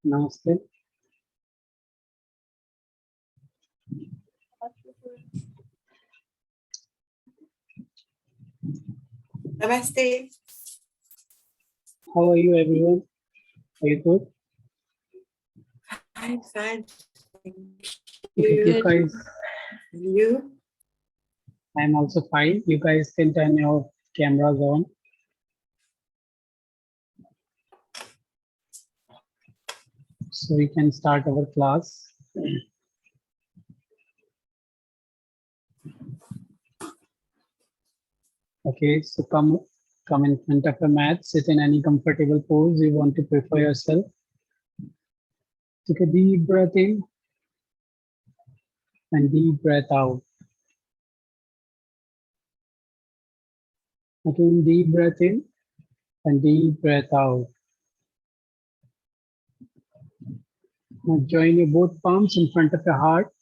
Namaste. Namaste. How are you, everyone? Are you good? I'm fine. Thank Okay, you you. guys, You? I'm also fine. You guys can turn your cameras on. So we can start our class. Okay, so come in front of a mat, sit in any comfortable pose you want to prefer yourself. Take a deep breath in and deep breath out. Again, deep breath in and deep breath out. Now join your both palms in front of your heart.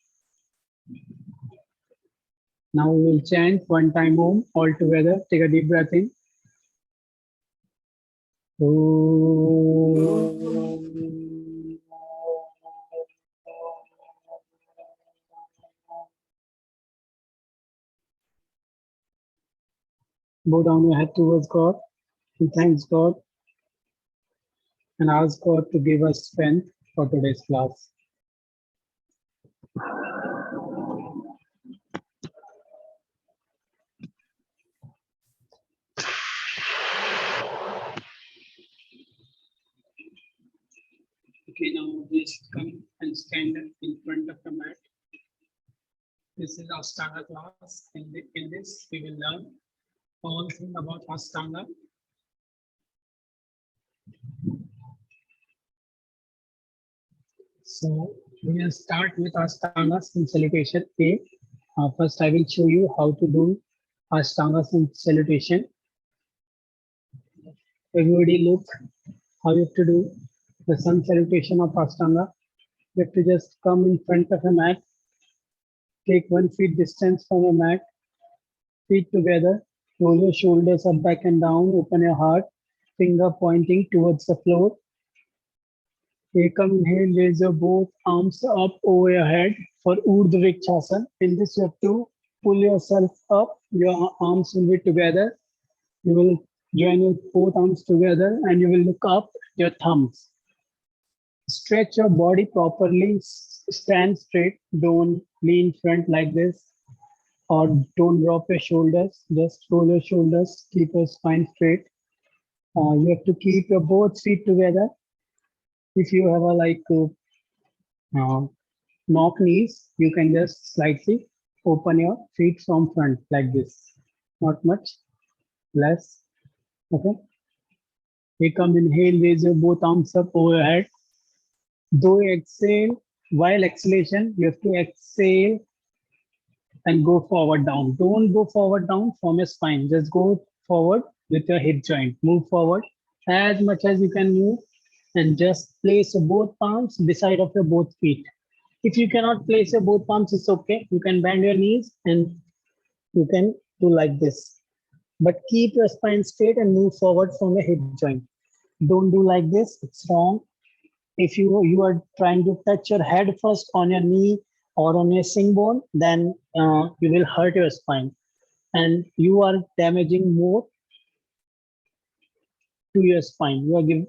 Now we will chant one time Om all together. Take a deep breath in. Bow down your head towards God and thanks God and ask God to give us strength for today's class. Okay, now just come and stand in front of the mat. This is Ashtanga class. In this, we will learn all things about Ashtanga. So we will start with Ashtanga salutation A. First, I will show you how to do Ashtanga salutation. Everybody look how you have to do the sun salutation of Ashtanga. You have to just come in front of a mat, take 1 feet distance from a mat, feet together, roll your shoulders up, back and down, open your heart, finger pointing towards the floor. Take an inhale, raise your both arms up over your head for Urdhva Vrikshasana. In this, you have to pull yourself up, your arms will be together. You will join your both arms together and you will look up your thumbs. Stretch your body properly, stand straight, don't lean front like this, or don't drop your shoulders, just roll your shoulders, keep your spine straight. You have to keep your both feet together. If you have a knock knees, you can just slightly open your feet from front like this, not much, less, okay? We come inhale, raise your both arms up over your head. Though you exhale, while exhalation, you have to exhale and go forward down. Don't go forward down from your spine. Just go forward with your hip joint. Move forward as much as you can move and just place your both palms beside of your both feet. If you cannot place your both palms, it's okay. You can bend your knees and you can do like this. But keep your spine straight and move forward from your hip joint. Don't do like this. It's wrong. If you are trying to touch your head first on your knee or on your shin bone, then you will hurt your spine and you are damaging more to your spine.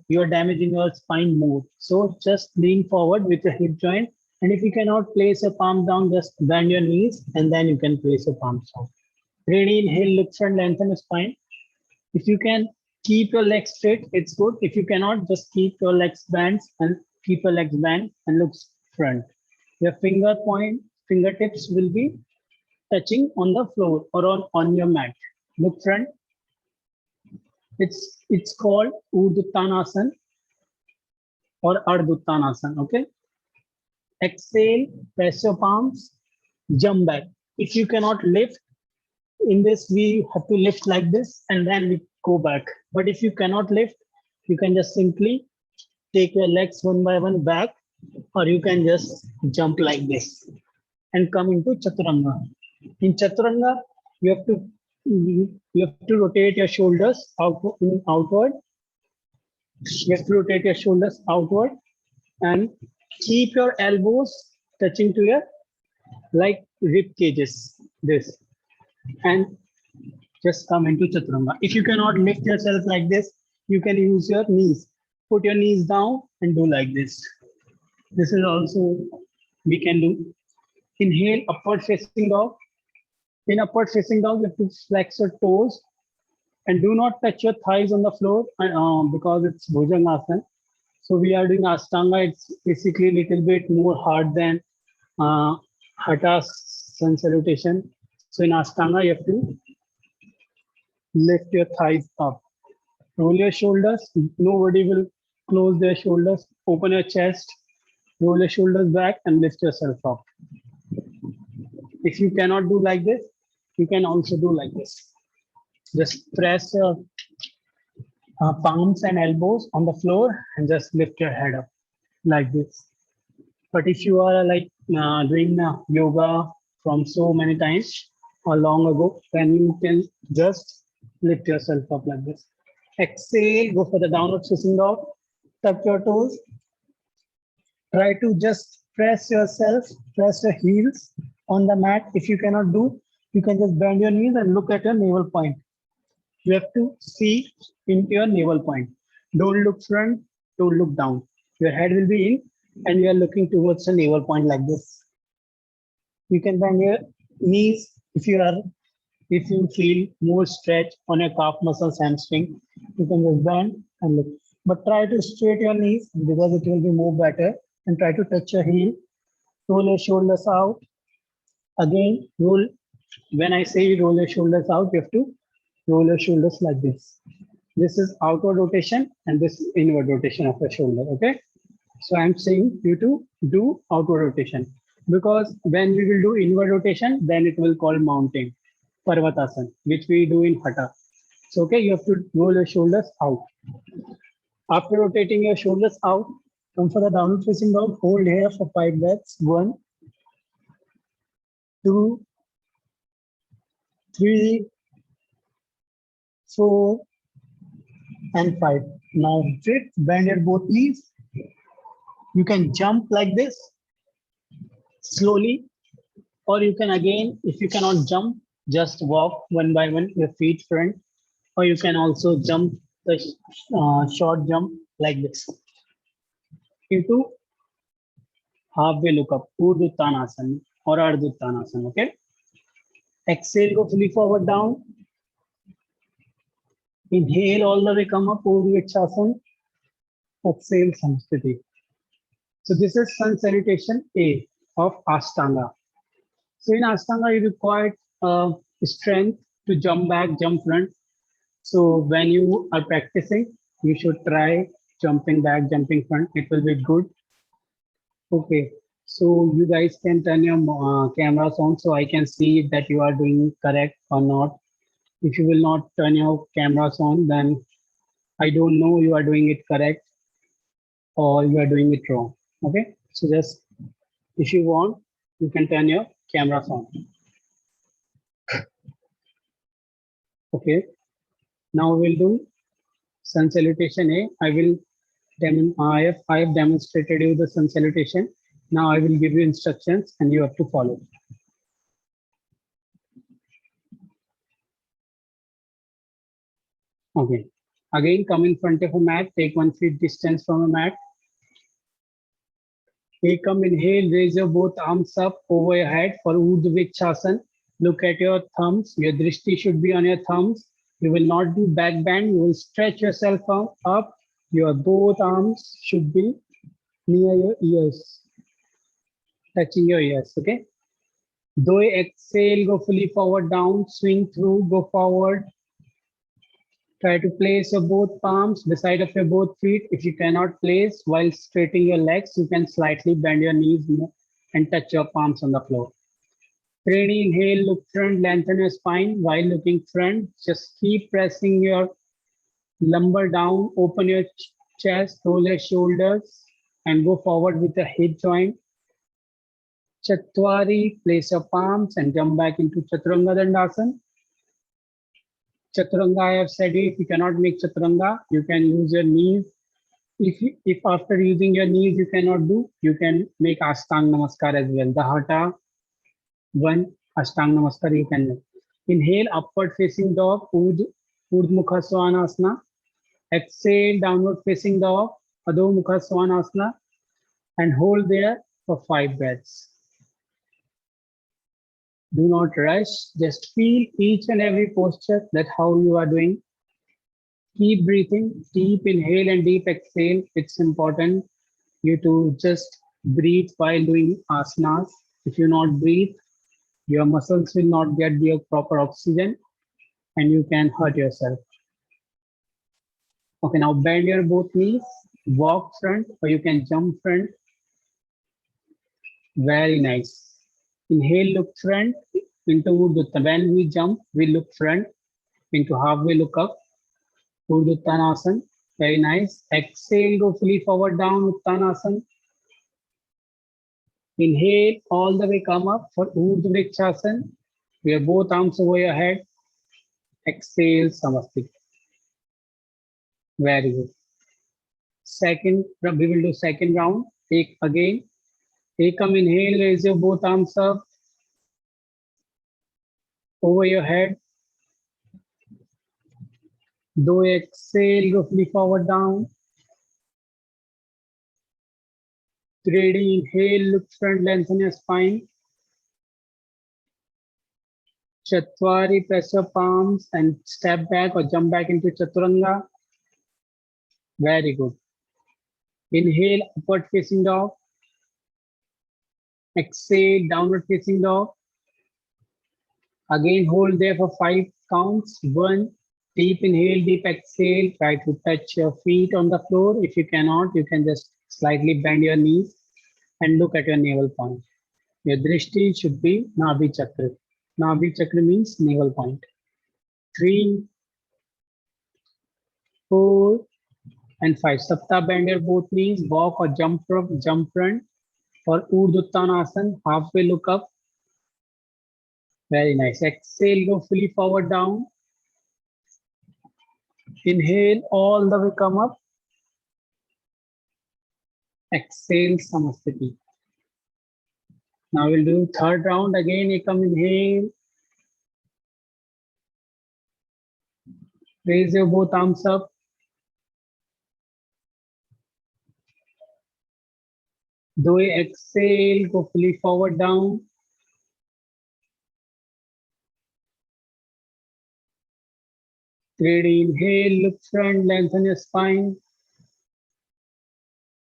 You are damaging your spine more. So just lean forward with your hip joint, and if you cannot place your palm down, just bend your knees and then you can place your palms down. Ready, inhale, look front, lengthen your spine. If you can keep your legs straight, it's good. If you cannot, just keep your legs bent and keep your legs bent and look front. Your fingertips will be touching on the floor or on your mat. Look front. It's called Urdhva or Ardha Uttanasana. Okay. Exhale, press your palms, jump back. If you cannot lift, in this we have to lift like this and then we go back. But if you cannot lift, you can just simply take your legs one by one back, or you can just jump like this and come into Chaturanga. In Chaturanga, you have to rotate your shoulders outward. You have to rotate your shoulders outward and keep your elbows touching to your like rib cages. This and just come into chaturanga. If you cannot lift yourself like this, you can use your knees. Put your knees down and do like this. This is also we can do. Inhale, upward facing dog. In upward facing dog, you have to flex your toes and do not touch your thighs on the floor because it's Bhujangasana. So we are doing Ashtanga. It's basically a little bit more hard than uh, Hatha sun salutation. So in Ashtanga, you have to lift your thighs up. Roll your shoulders. Nobody will close their shoulders. Open your chest. Roll your shoulders back and lift yourself up. If you cannot do like this, you can also do like this. Just press your palms and elbows on the floor and just lift your head up like this. But if you are like doing yoga from so many times or long ago, then you can just lift yourself up like this. Exhale, go for the downward facing dog. Tuck your toes. Try to just press yourself, press your heels on the mat. If you cannot do, you can just bend your knees and look at your navel point. You have to see into your navel point. Don't look front, don't look down. Your head will be in and you are looking towards the navel point like this. You can bend your knees if you feel more stretch on your calf muscles, hamstring. You can just bend and look. But try to straight your knees because it will be more better. And try to touch your heel. Roll your shoulders out. Again, roll. When I say roll your shoulders out, you have to roll your shoulders like this. This is outward rotation and this is inward rotation of the shoulder. Okay. So I'm saying you to do outward rotation because when we will do inward rotation, then it will call mounting, Parvatasana, which we do in Hatha. So okay, you have to roll your shoulders out. After rotating your shoulders out, come for the downward facing dog. Hold here for 5 breaths. 1, 2, 3, 4, and 5. Now sit, bend your both knees. You can jump like this slowly, or you can again, if you cannot jump, just walk one by one, your feet front, or you can also jump the short jump like this into halfway look up, Urdhva Uttanasana or Ardha Uttanasana. Okay. Exhale, go fully forward down. Inhale all the way, come up, Urdhva Vrikshasana. Exhale, Samskriti. So this is sun salutation A of Ashtanga. So in Ashtanga, you require strength to jump back, jump front. So when you are practicing, you should try jumping back, jumping front. It will be good. Okay. So you guys can turn your cameras on so I can see that you are doing correct or not. If you will not turn your cameras on, then I don't know you are doing it correct or you are doing it wrong. Okay. So just if you want, you can turn your cameras on. Okay. Now we'll do sun salutation A. I have demonstrated you the sun salutation. Now I will give you instructions and you have to follow. Okay. Again, come in front of a mat. Take 1 feet distance from a mat. Come, inhale, raise your both arms up over your head for Urdhva Vrikshasana. Look at your thumbs. Your drishti should be on your thumbs. You will not do back bend. You will stretch yourself up. Your both arms should be near your ears, touching your ears. Okay. Do exhale, go fully forward down, swing through, go forward. Try to place your both palms beside of your both feet. If you cannot place while straightening your legs, you can slightly bend your knees and touch your palms on the floor. Training, inhale, look front, lengthen your spine while looking front. Just keep pressing your lumbar down, open your chest, roll your shoulders, and go forward with the hip joint. Chatwari, place your palms and jump back into Chaturanga Dandasana. Chaturanga, I have said, if you cannot make Chaturanga, you can use your knees If after using your knees you cannot do, you can make Ashtang Namaskar as well. The Hatha one Ashtang Namaskar you can make. Inhale, upward facing dog, Urdh Mukha Svanasana. Exhale, downward facing dog, Adho Mukha Svanasana, and hold there for 5 breaths. Do not rush, just feel each and every posture, that how you are doing. Keep breathing, deep inhale and deep exhale. It's important you to just breathe while doing asanas. If you not breathe, your muscles will not get the proper oxygen and you can hurt yourself. Okay, now bend your both knees, walk front or you can jump front. Very nice. Inhale, look front into Urdhva. When we jump, we look front into halfway look up. Urdhva Uttanasana. Very nice. Exhale, go fully forward down, Uttanasana. Inhale, all the way come up for Urdhva Vrikshasana. We have both arms over your head. Exhale, Samasthiti. Very good. Second, we will do second round. Take again. Ekam inhale, raise your both arms up over your head. Do exhale, go fully forward down. 3D inhale, look front, lengthen your spine. Chatwari, press your palms and step back or jump back into Chaturanga. Very good. Inhale, upward facing dog. Exhale, downward facing dog. Again, hold there for 5 counts. 1, deep inhale, deep exhale. Try to touch your feet on the floor. If you cannot, you can just slightly bend your knees and look at your navel point. Your drishti should be Nabhi Chakra. Nabhi Chakra means navel point. 3, 4, and 5. Sapta bend your both knees, walk or jump front for Urdhva Uttanasana, halfway look up. Very nice. Exhale, go fully forward down. Inhale, all the way come up. Exhale, Samasthiti. Now we'll do third round again. Ekam inhale. Raise your both arms up. Do a exhale, go fully forward down. Third inhale, look front, lengthen your spine.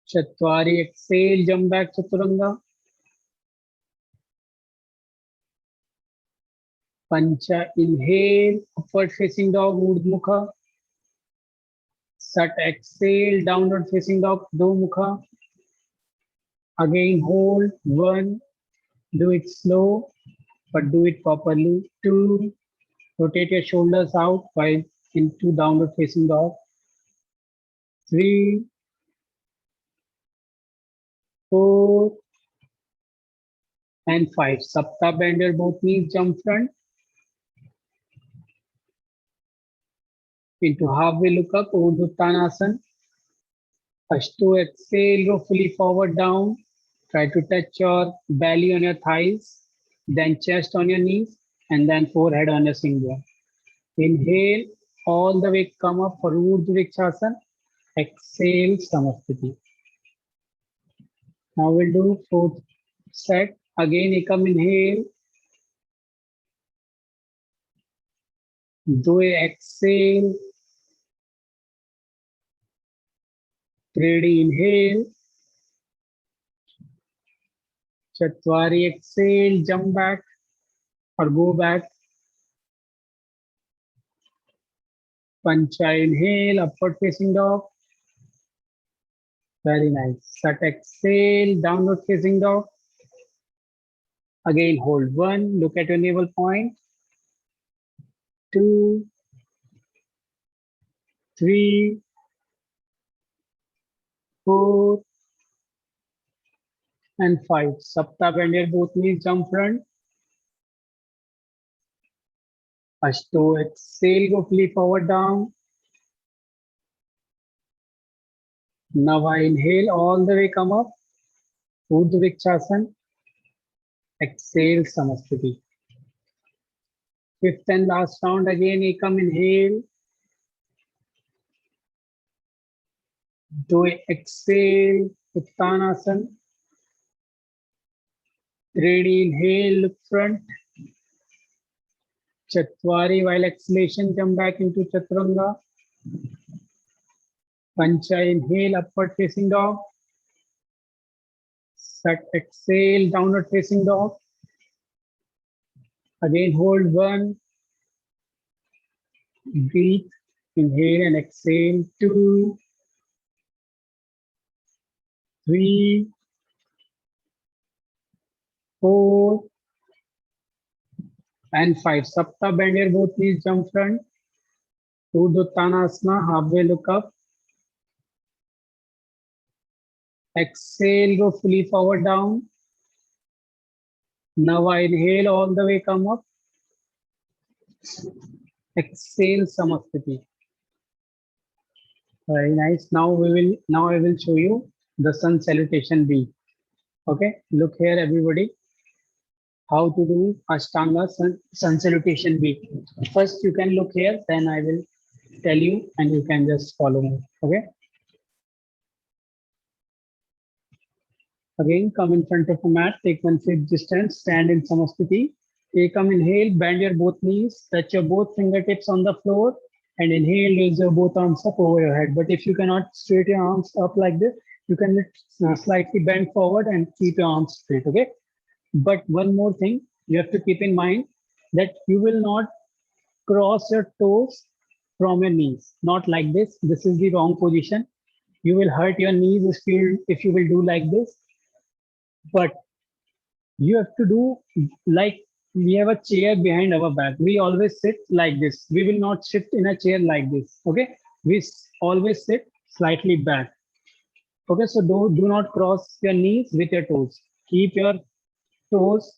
Chatwari, exhale, jump back Chaturanga. Pancha, inhale, upward facing dog, Urdhva Mukha. Sat, exhale, downward facing dog, Adho Mukha. Again, hold. 1, do it slow, but do it properly. 2, rotate your shoulders out while into downward facing dog. 3, 4, and 5. Sapta bend your both knees, jump front. Into halfway look up, Urdhva Uttanasana. Ashto, exhale, go fully forward down. Try to touch your belly on your thighs, then chest on your knees, and then forehead on your finger. Inhale, all the way come up for Urdhva Vrikshasana. Exhale, Samasthiti. Now we'll do fourth set. Again, Ekam inhale. Do a exhale. 3D inhale. Chatwari, exhale, jump back or go back. Pancha, inhale, upward facing dog. Very nice. Sat, exhale, downward facing dog. Again, hold. 1, look at your navel point. 2, 3, 4, and 5. Sapta bend your both knees, jump front. Ashto, exhale, go fully forward down. Now I inhale all the way, come up. Urdhva Vrikshasana. Exhale, Samasthiti. Fifth and last round again, Ekam, inhale. Do exhale, Uttanasana. Ready, inhale, look front. Chatwari, while exhalation, come back into Chaturanga. Pancha, inhale, upward facing dog. Sat, exhale, downward facing dog. Again, hold 1. Breathe, inhale and exhale. 2, 3, 4, and 5. Sapta, bend your both knees, jump front. Urdhva Uttanasana, halfway look up. Exhale, go fully forward down. Now I inhale all the way, come up. Exhale, Samasthiti. Very nice. Now I will show you the sun salutation B. Okay, look here, everybody. How to do Ashtanga sun salutation B. First, you can look here, then I will tell you, and you can just follow me. Okay. Again, come in front of a mat, take 1 feet distance, stand in Samasthiti. Ekam, inhale, bend your both knees, touch your both fingertips on the floor, and inhale, raise your both arms up over your head. But if you cannot straight your arms up like this, you can slightly bend forward and keep your arms straight, okay? But one more thing, you have to keep in mind that you will not cross your toes from your knees, not like this. This is the wrong position. You will hurt your knees if you will do like this. But you have to do like we have a chair behind our back. We always sit like this. We will not sit in a chair like this. Okay. We always sit slightly back. Okay. So do not cross your knees with your toes. Keep your toes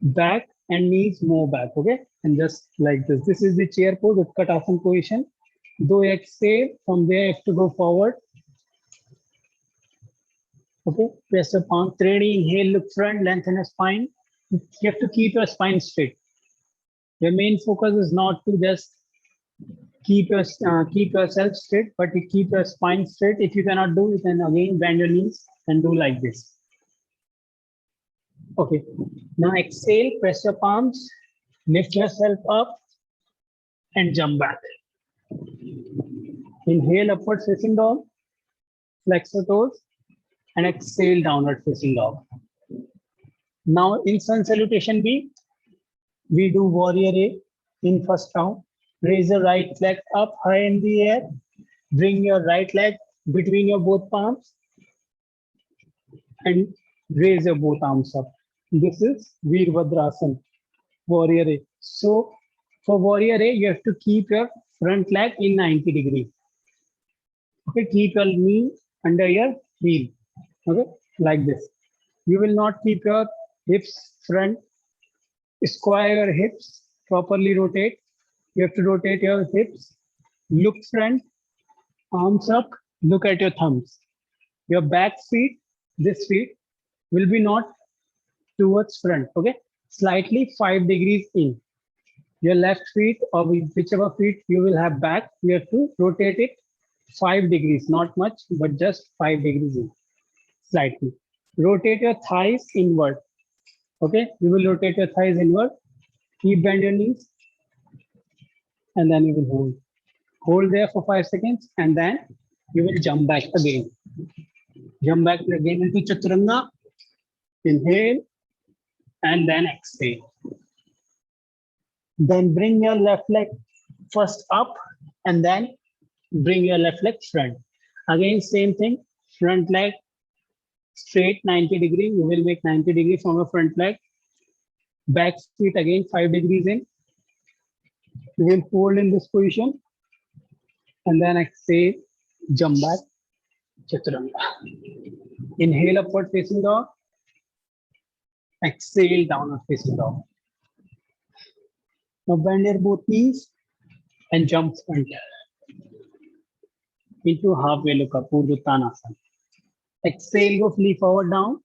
back and knees more back. Okay. And just like this. This is the chair pose, Utkatasana position. Do exhale. From there, you have to go forward. Okay, press your palm, ready, inhale, look front, lengthen your spine. You have to keep your spine straight. Your main focus is not to just keep yourself straight, but to keep your spine straight. If you cannot do it, then again bend your knees and do like this. Okay, now exhale, press your palms, lift yourself up and jump back. Inhale, upward facing dog, flex your toes, and exhale, downward facing dog. Now in sun salutation B, we do warrior A in first round. Raise your right leg up high in the air. Bring your right leg between your both palms and raise your both arms up. This is Veerbhadrasana, warrior A. So for warrior A, you have to keep your front leg in 90 degrees. Okay, keep your knee under your heel. Okay, like this. You will not keep your hips front. Square your hips, properly rotate. You have to rotate your hips. Look front, arms up, look at your thumbs. Your back feet, this feet, will be not towards front, okay? Slightly 5 degrees in. Your left feet or whichever feet you will have back, you have to rotate it 5 degrees, not much, but just 5 degrees in, slightly. Rotate your thighs inward, okay? You will rotate your thighs inward. Keep bend your knees, and then you will hold. Hold there for 5 seconds, and then you will jump back again. Jump back again into Chaturanga. Inhale, and then exhale. Then bring your left leg first up, and then bring your left leg front. Again, same thing. Front leg straight 90 degrees. You will make 90 degrees from your front leg. Back feet again 5 degrees in. You will hold in this position, and then exhale, jump back, Chaturanga. Inhale, upward facing dog. Exhale, downward facing dog. Now bend your both knees and jump front. into halfway look up, Urdhvanasana. Exhale, go fully forward down.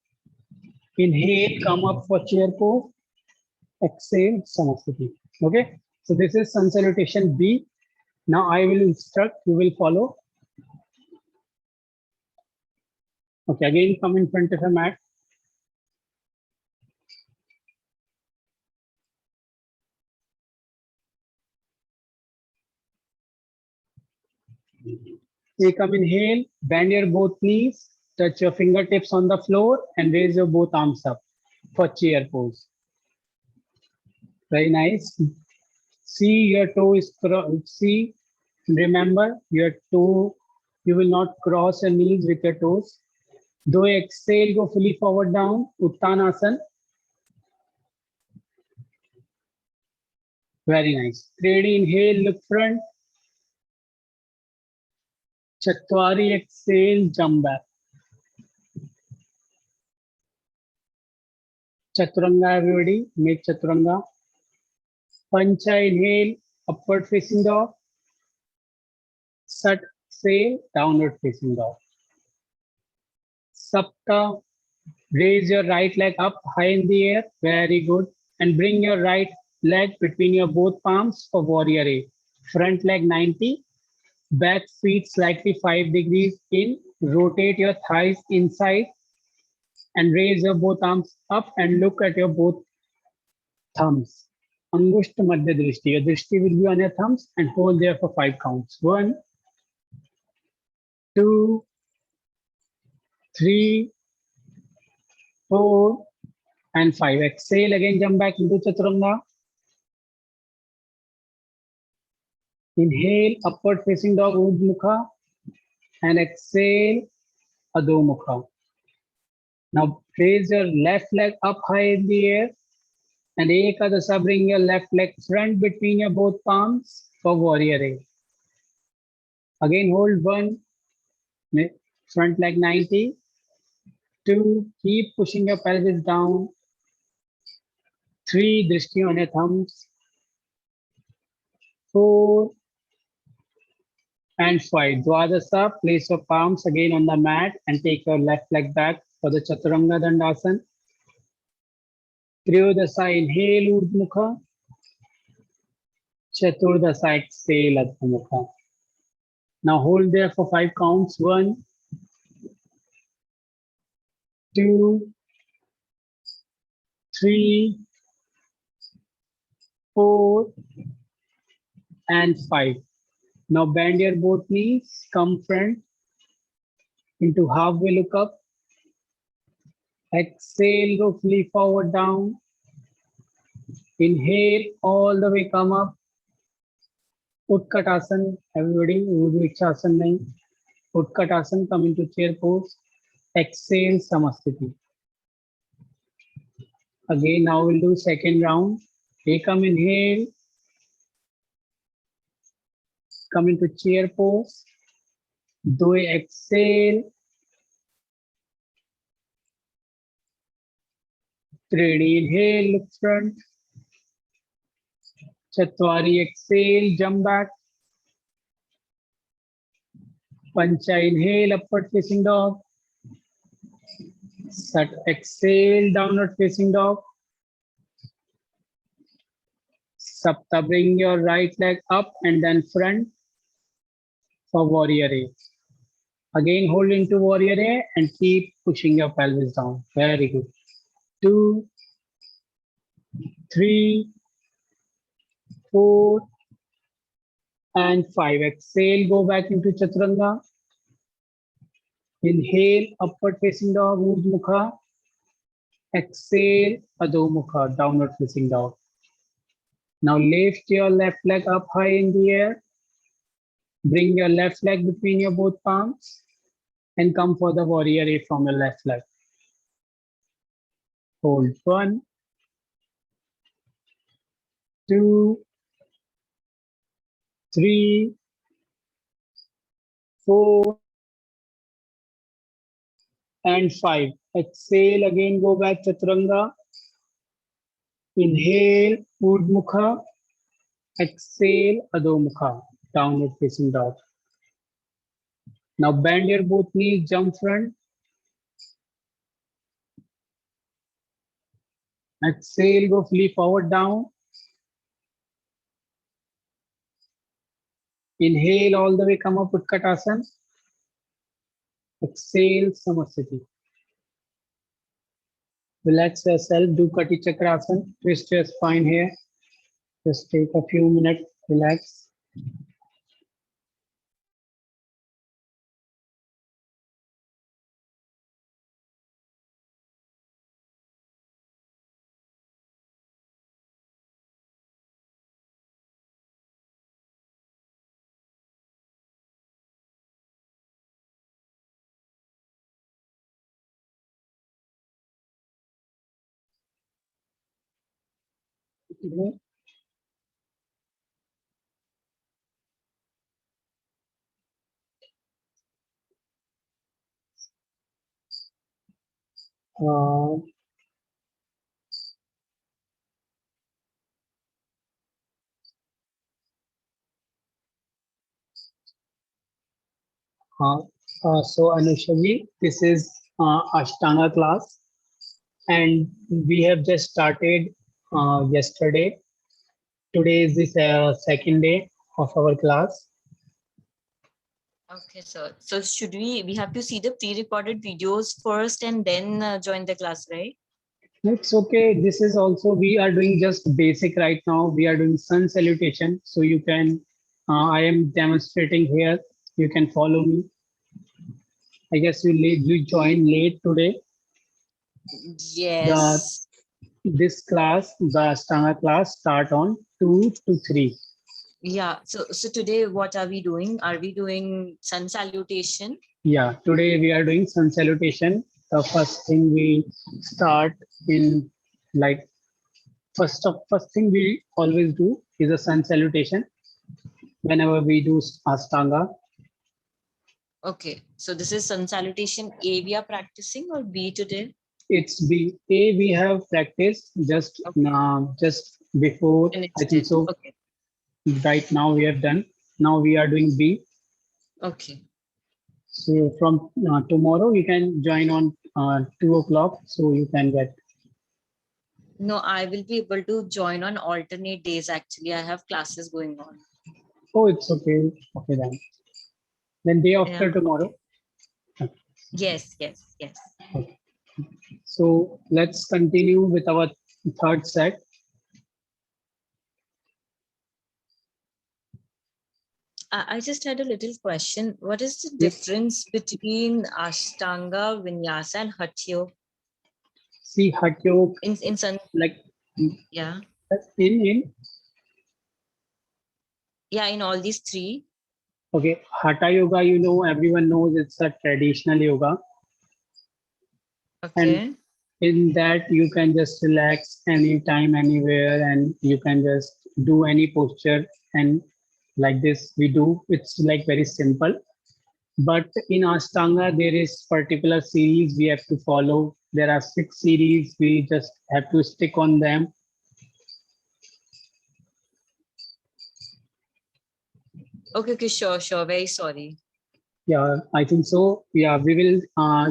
Inhale, come up for chair pose. Exhale, Samasthiti. Okay, so this is sun salutation B. Now I will instruct, you will follow. Okay, again come in front of a mat. You come, inhale, bend your both knees, touch your fingertips on the floor and raise your both arms up for chair pose. Very nice. See your toe is see, remember your toe, you will not cross your knees with your toes. Though exhale, go fully forward down, Uttanasana. Very nice. Ready, inhale, look front. Chatwari, exhale, jump back. Chaturanga, everybody, make Chaturanga. Pancha, inhale, upward facing dog. Sat, exhale, downward facing dog. Sapta, raise your right leg up high in the air. Very good. And bring your right leg between your both palms for warrior A. Front leg 90. Back feet slightly 5 degrees in. Rotate your thighs inside. And raise your both arms up and look at your both thumbs. Angushta Madhya Drishti. Your Drishti will be on your thumbs and hold there for 5 counts. 1, 2, 3, 4, and 5. Exhale, again jump back into Chaturanga. Inhale, upward facing dog, Urdhva, and exhale, Adho Mukha. Now raise your left leg up high in the air and Ekadasa, bring your left leg front between your both palms for warrior A. Again hold 1, front leg 90, 2, keep pushing your pelvis down, 3, drishti on your thumbs, 4, and 5. Dwadasa, place your palms again on the mat and take your left leg back for the Chaturanga Dandasana. Triyodasa, inhale, Urdhva. Chaturdasa, exhale, Adho Mukha. Now hold there for 5 counts. 1, 2, 3, 4, and 5. Now bend your both knees, come front into halfway look up. Exhale, go fully forward down. Inhale, all the way come up. Utkatasana, everybody, Urdhva nahi. Utkatasana, come into chair pose. Exhale, Samasthiti. Again, now we'll do second round. Come, inhale. Come into chair pose. Do exhale. Ready, inhale, look front. Chatwari, exhale, jump back. Pancha, inhale, upward facing dog. Sat, exhale, downward facing dog. Sapta, bring your right leg up and then front for warrior A. Again, hold into warrior A and keep pushing your pelvis down. Very good. 2, 3, 4, and 5. Exhale, go back into Chaturanga. Inhale, upward facing dog, Urdhva Mukha. Exhale, Adho Mukha, downward facing dog. Now lift your left leg up high in the air. Bring your left leg between your both palms and come for the warrior A from your left leg. Hold 1, 2, 3, 4, and 5. Exhale, again go back Chaturanga. Inhale, Urdhva Mukha. Exhale, Adho Mukha, downward facing dog. Now bend your both knees, jump front. Exhale, go fully forward down. Inhale all the way, come up, Utkatasana. Exhale, Samasthiti. Relax yourself, do Kati Chakrasana. Twist your spine here. Just take a few minutes, relax. Uh, uh, so Anushavi, this is Ashtanga class, and we have just started yesterday. Today is the second day of our class. Okay, so should we have to see the pre-recorded videos first and then join the class, right? It's okay. This is also, we are doing just basic right now. We are doing sun salutation. So you can, I am demonstrating here. You can follow me. I guess you joined late today. The Yes. this class, the Ashtanga class, start on 2 to 3. Yeah. So today, what are we doing? Are we doing sun salutation? Yeah, today we are doing sun salutation. The first thing we start in, like, first thing we always do is a sun salutation whenever we do Ashtanga. Okay. So this is sun salutation A we are practicing or B today? It's B. A we have practiced just before. I Finished think it. so. Okay. Right now we have done. Now we are doing B. Okay. So from tomorrow you can join on 2 o'clock. So you can get. No, I will be able to join on alternate days. Actually, I have classes going on. Oh, it's okay. Okay then. Then day Yeah. after tomorrow. Yes. Yes. Yes. Okay. So let's continue with our third set. I just had a little question. What is the Yes. difference between Ashtanga, Vinyasa, and Hatyo See Hatha in sun? like Yeah, in yeah, in all these three. okay, Hatha yoga, you know, everyone knows it's a traditional yoga, and Okay. in that you can just relax anytime, anywhere, and you can just do any posture. And like this, we do. It's like very simple. But in Ashtanga, there is particular series we have to follow. There are 6 series. We just have to stick on them. Okay, okay, sure, sure. Very sorry. Yeah, I think so. Yeah, we will.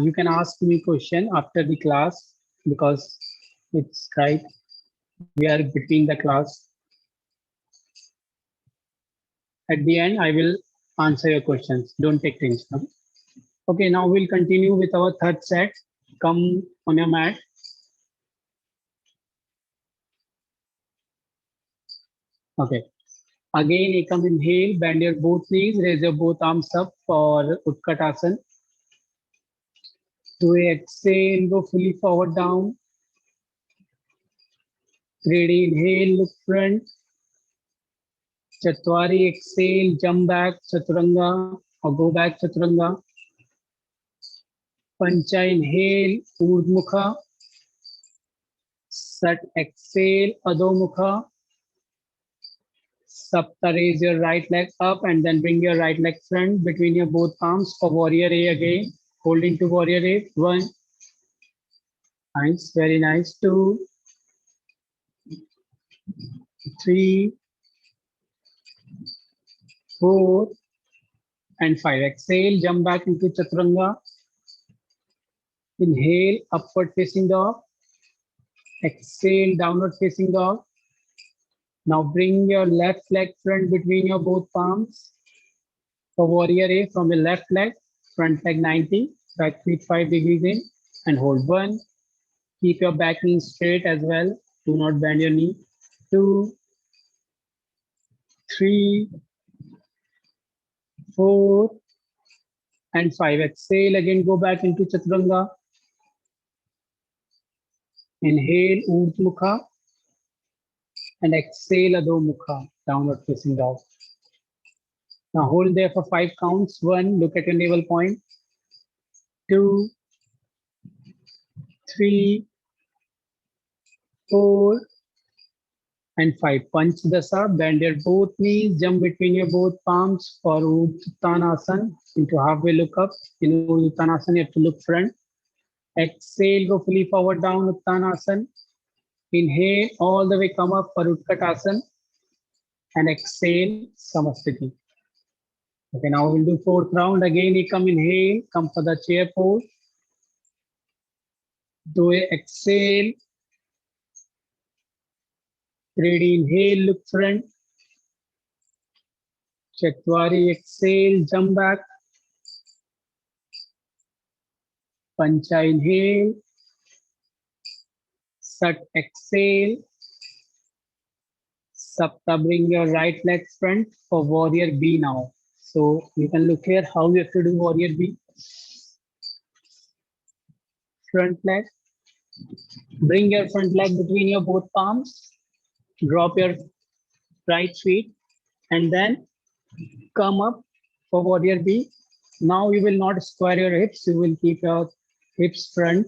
You can ask me question after the class because it's right. We are between the class. At the end, I will answer your questions. Don't take tension. Okay, now we'll continue with our third set. Come on your mat. Okay. Again, you come inhale, bend your both knees, raise your both arms up for Utkatasana. To exhale, go fully forward down. Ready, inhale, look front. Chatwari, exhale, jump back, Chaturanga, or go back, Chaturanga. Pancha, inhale, Urdhmukha. Sat, exhale, Adhomukha. Sapta, raise your right leg up and then bring your right leg front between your both arms for warrior A again. Holding to warrior A. 1. Nice, very nice. 2, 3, 4, and 5. Exhale, jump back into Chaturanga. Inhale, upward facing dog. Exhale, downward facing dog. Now bring your left leg front between your both palms. For warrior A, from your left leg, front leg 90, back feet 5 degrees in, and hold 1. Keep your back knee straight as well. Do not bend your knee. 2, 3, 4, and 5. Exhale, again go back into Chaturanga. Inhale, Urdhva Mukha, and exhale, Adho Mukha, downward facing dog. Now hold there for 5 counts. 1, look at your navel point. 2, 3, 4, and 5. Panchadasa, bend your both knees, jump between your both palms for Uttanasana into halfway look up. In Uttanasana, you have to look front. Exhale, go fully forward down, Uttanasana. Inhale, all the way come up for Utkatasana. And exhale, Samasthiti. Okay, now we'll do 4th round. Again, you come inhale, come for the chair pose. Do a exhale. Ready, inhale, look front. Chatwari, exhale, jump back. Pancha, inhale. Sat, exhale. Sapta, bring your right leg front for warrior B now. So you can look here how you have to do warrior B. Front leg. Bring your front leg between your both palms. Drop your right feet and then come up for warrior B. Now you will not square your hips. You will keep your hips front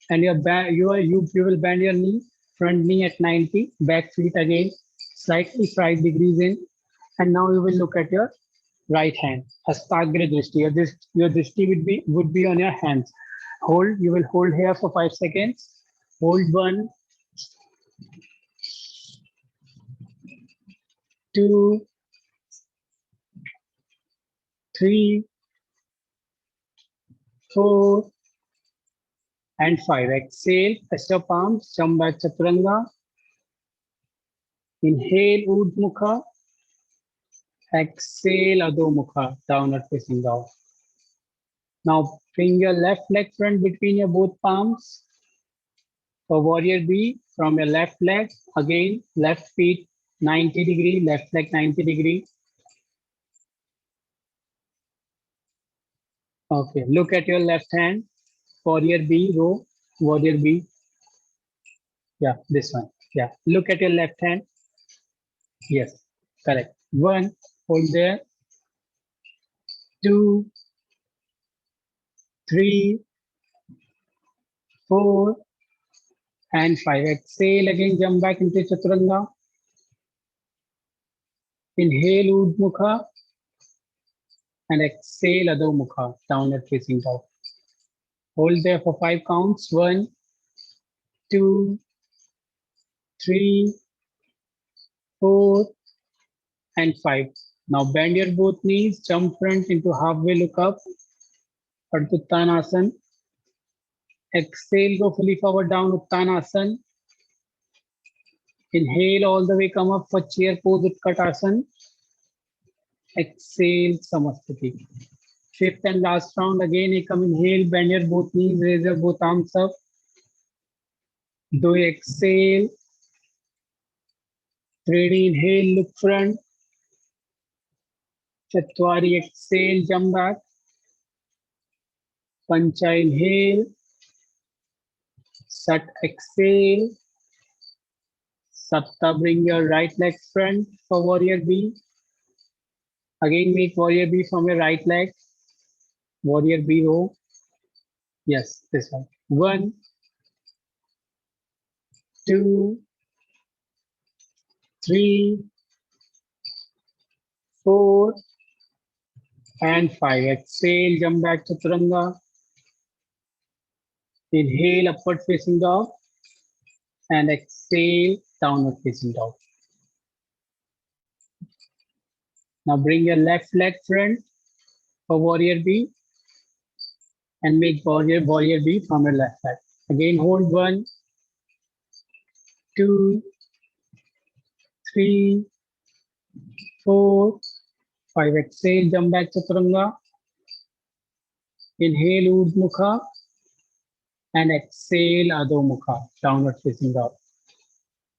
and your back. You will bend your knee, front knee at 90, back feet again slightly 5 degrees in, and now you will look at your right hand. Hastagra drishti. Your drishti would be on your hands. Hold. You will hold here for 5 seconds. Hold 1, 2, 3, 4, and 5. Exhale, press your palms, jump back Chaturanga. Inhale, Urdhva Mukha. Exhale, Adho Mukha, downward facing dog. Now bring your left leg front between your both palms. For warrior B, from your left leg, again, left feet 90 degree, left leg 90 degree. Okay, look at your left hand. Warrior B, row, warrior B. Yeah, this one. Yeah, look at your left hand. Yes, correct. 1, hold there. 2, 3, 4, and 5. Exhale, again jump back into Chaturanga. Inhale, Urdhva Mukha, and exhale, Adho Mukha, downward facing dog. Hold there for 5 counts. 1, 2, 3, 4, and 5. Now bend your both knees, jump front into halfway look up, Uttanasana. Exhale, go fully forward down, Uttanasana. Inhale, all the way come up for chair pose, Utkatasana. Exhale, Samasthiti. 5th and last round, again, you come inhale, bend your both knees, raise your both arms up. Do exhale. Ready, inhale, look front. Chatwari, exhale, jump back. Pancha, inhale. Sat, exhale. Sapta, bring your right leg front for warrior B. Again, make warrior B from your right leg. Warrior B row. Yes, this one. 1, 2, 3, 4, and 5. Exhale, jump back to Chaturanga. Inhale, upward facing dog. And exhale, downward facing dog. Now bring your left leg front for warrior B and make warrior B from your left side. Again, hold 1, 2, 3, 4, 5. Exhale, jump back Chaturanga. Inhale, Urdhva Mukha. And exhale, Adho Mukha, downward facing dog.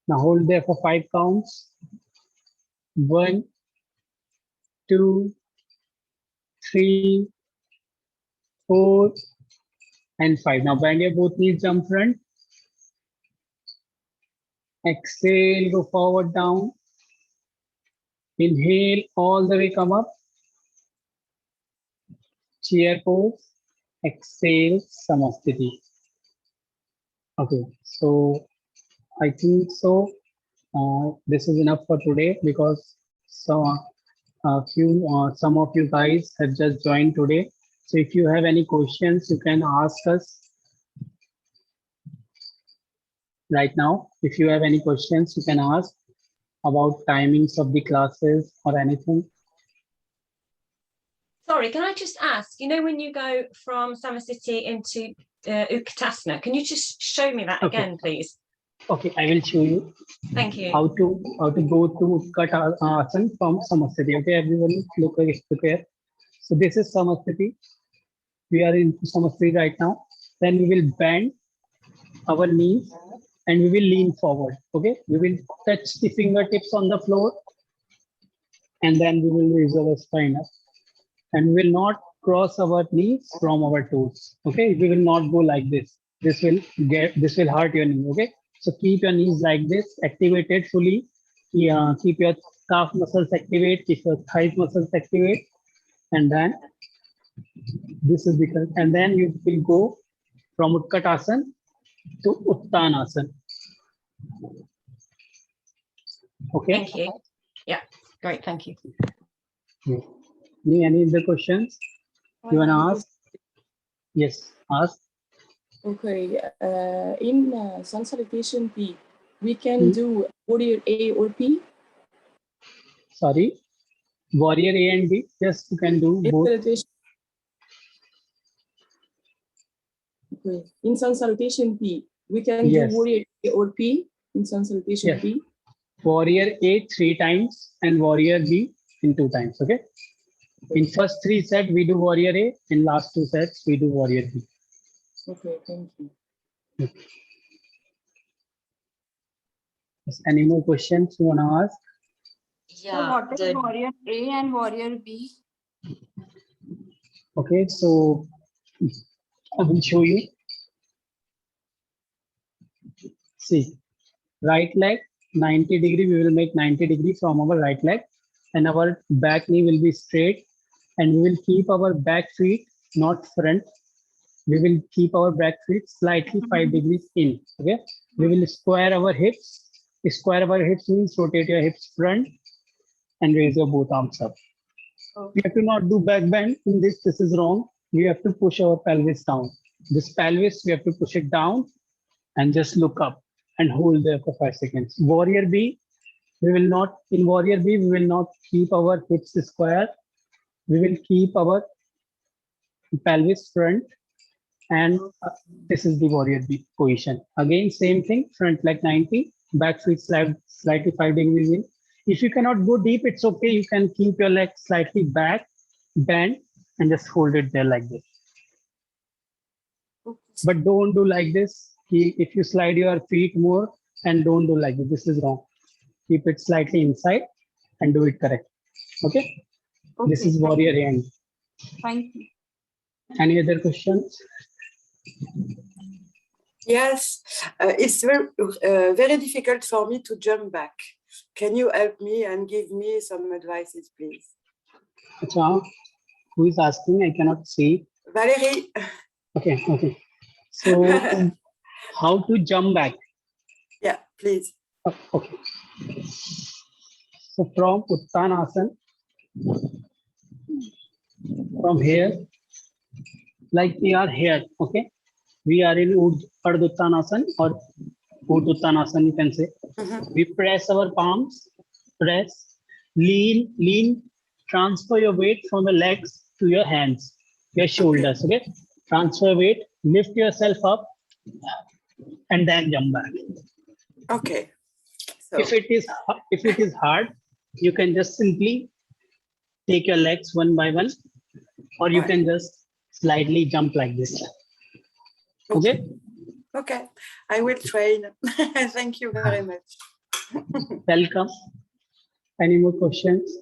Now hold there for 5 counts. 1, 2, 3, 4, and 5. Now bend your both knees, jump front. Exhale, go forward, down. Inhale, all the way come up. Chair pose. Exhale, Samasthiti. Okay, so I think so. This is enough for today because some of you guys have just joined today. So if you have any questions, you can ask us right now. If you have any questions, you can ask about timings of the classes or anything. Sorry, can I just ask, you know, when you go from Samasthiti into Utkatasana, can you just show me that Okay. again, please? Okay, I will show you Thank you. how to go to Utkatasana from Samasthiti. Okay, everyone look here. So this is Samasthiti. We are in Samasthiti right now. Then we will bend our knees and we will lean forward. Okay, we will touch the fingertips on the floor and then we will raise our spine up. And we will not cross our knees from our toes. Okay, we will not go like this. This will hurt your knee. Okay, so keep your knees like this, activated fully. Keep your calf muscles activate, keep your thigh muscles activate, and then this is because, and then you will go from Utkatasana to Uttanasana. Okay. Thank you. Yeah, great, thank you. Any other questions you want to ask? Yes, ask. Okay, in sun salutation P, we can do warrior A or P. Sorry, warrior A and B. Yes, you can do In both. salutation. Okay, in sun salutation P, we can Yes. do warrior A or P in sun salutation Yes. P. Warrior A 3 times and warrior B in 2 times. Okay. In first 3 sets we do warrior A. In last 2 sets we do warrior B. Okay, thank you. Yes, any more questions you want to ask? Yeah, What is warrior A and warrior B? Okay, so I will show you. See, right leg 90 degree, we will make 90 degree from our right leg and our back knee will be straight and we will keep our back feet not front. We will keep our back feet slightly 5 degrees in. Okay, we will square our hips. Square our hips means rotate your hips front and raise your both arms up. We have to not do back bend in this. This is wrong. We have to push our pelvis down. This pelvis, we have to push it down and just look up and hold there for 5 seconds. Warrior B, we will not, in warrior B, we will not keep our hips square. We will keep our pelvis front and this is the warrior B position. Again, same thing, front leg 90, back feet slightly 5 degrees in. If you cannot go deep, it's okay. You can keep your leg slightly back, bend, and just hold it there like this. But don't do like this. If you slide your feet more, and don't do like this. This is wrong. Keep it slightly inside and do it correct. Okay? This is warrior hand. Thank you. Any other questions? Yes, it's very difficult for me to jump back. Can you help me and give me some advices, please? Achha, who is asking? I cannot see. Valerie. Okay, okay. So, how to jump back? Yeah, please. Okay. So, from Uttanasana, from here, like we are here, okay? We are in Ardha Uttanasana or Urdhva Uttanasana, you can say. We press our palms, press, lean, transfer your weight from the legs to your hands, your shoulders. Okay. Transfer weight, lift yourself up, and then jump back. Okay. So, If it is hard, you can just simply take your legs one by one, or you Right. can just slightly jump like this. Okay. okay, I will train. Thank you very much. Welcome. Any more questions?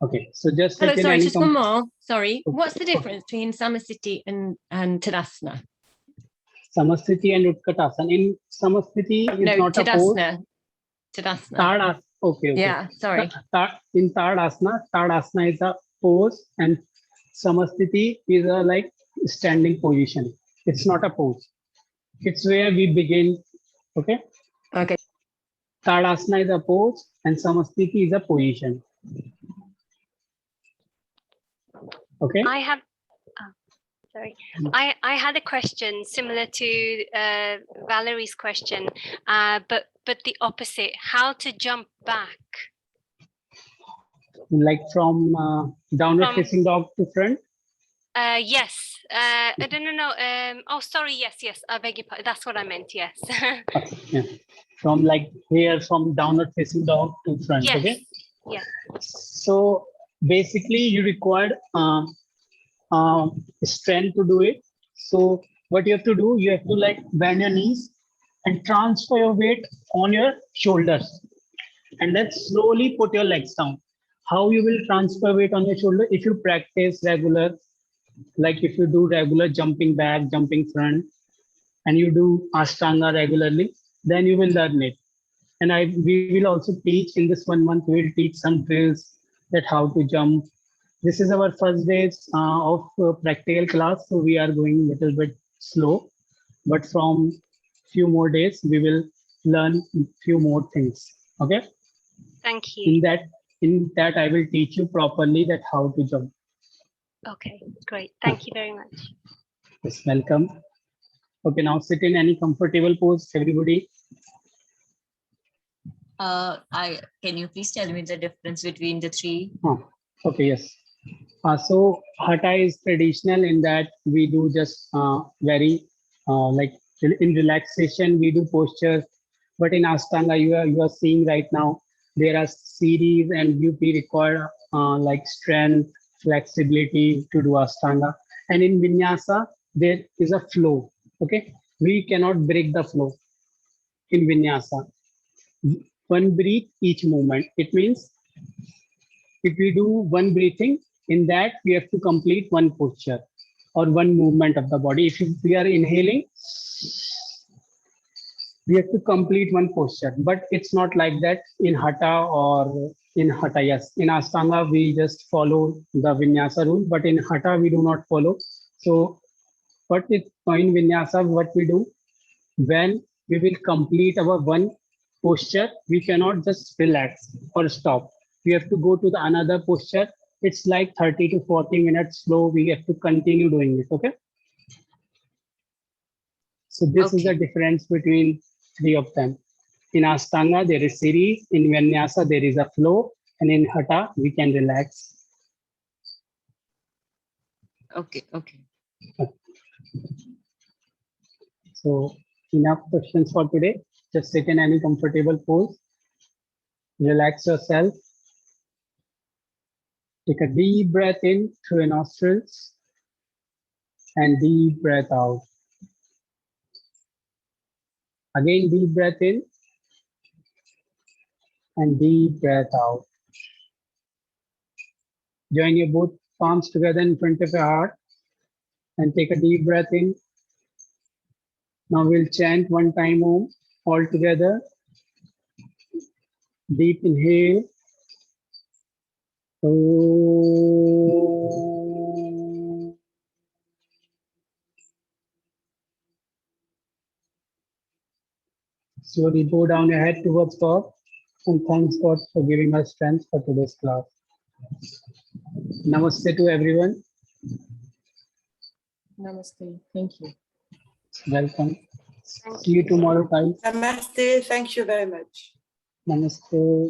Okay, so just Hello, sit in sorry, any just one more. Sorry. Okay. What's the difference between Samasthiti and Tadasana? Samasthiti and Utkatasana. In Samasthiti is No, not a pose. Tadasana. Tadasana. Tadasana. Okay. Yeah, sorry. In Tadasana is a pose, and Samasthiti is a like standing position. It's not a pose. It's where we begin. Okay. Okay. Tadasana is a pose, and Samasthiti is a position. Okay. I have, sorry, I had a question similar to Valerie's question, but the opposite. How to jump back? Like from downward From- facing dog to front. Yes. No. Oh, sorry. Yes. I beg your pardon. That's what I meant. Yes. Okay, yeah. From like here, from downward facing dog to front. Yes. Okay. Yeah. So basically, you require strength to do it. So what you have to do, you have to like bend your knees and transfer your weight on your shoulders, and then slowly put your legs down. How you will transfer weight on your shoulder? If you practice regular, like if you do regular jumping back, jumping front, and you do Ashtanga regularly, then you will learn it. And we will also teach in this 1 month, we will teach some drills that how to jump. This is our first days of practical class, so we are going a little bit slow, but from few more days, we will learn few more things. Okay. Thank you. In that, I will teach you properly that how to jump. Okay. Great. Thank you very much. Yes, welcome. Okay, now sit in any comfortable pose, everybody. Can you please tell me the difference between the three? Okay, yes. So Hatha is traditional in that we do just very like in relaxation we do postures, but in Ashtanga you are seeing right now there are series and you require like strength, flexibility to do Ashtanga, and in Vinyasa there is a flow. Okay, we cannot break the flow in Vinyasa. One breath each movement. It means if we do one breathing, in that we have to complete one posture or one movement of the body. If we are inhaling, we have to complete one posture, but it's not like that in Hatha or in Hatha. Yes, in Ashtanga we just follow the Vinyasa rule, but in Hatha we do not follow. So what is in Vinyasa, what we do, when we will complete our one posture, we cannot just relax or stop. We have to go to the another posture. It's like 30 to 40 minutes slow. We have to continue doing it. Okay. So this is the difference between three of them. In Ashtanga, there is series. In Vinyasa, there is a flow. And in Hatha, we can relax. Okay. So enough questions for today. Just sit in any comfortable pose. Relax yourself. Take a deep breath in through your nostrils and deep breath out. Again, deep breath in and deep breath out. Join your both palms together in front of your heart and take a deep breath in. Now we'll chant one time Om all together. Deep inhale. Om. Slowly bow down your head towards God and thanks God for giving us strength for today's class. Namaste to everyone. Namaste. Thank you. Welcome. Thank See you tomorrow, guys. Namaste. Thank you very much. Namaste.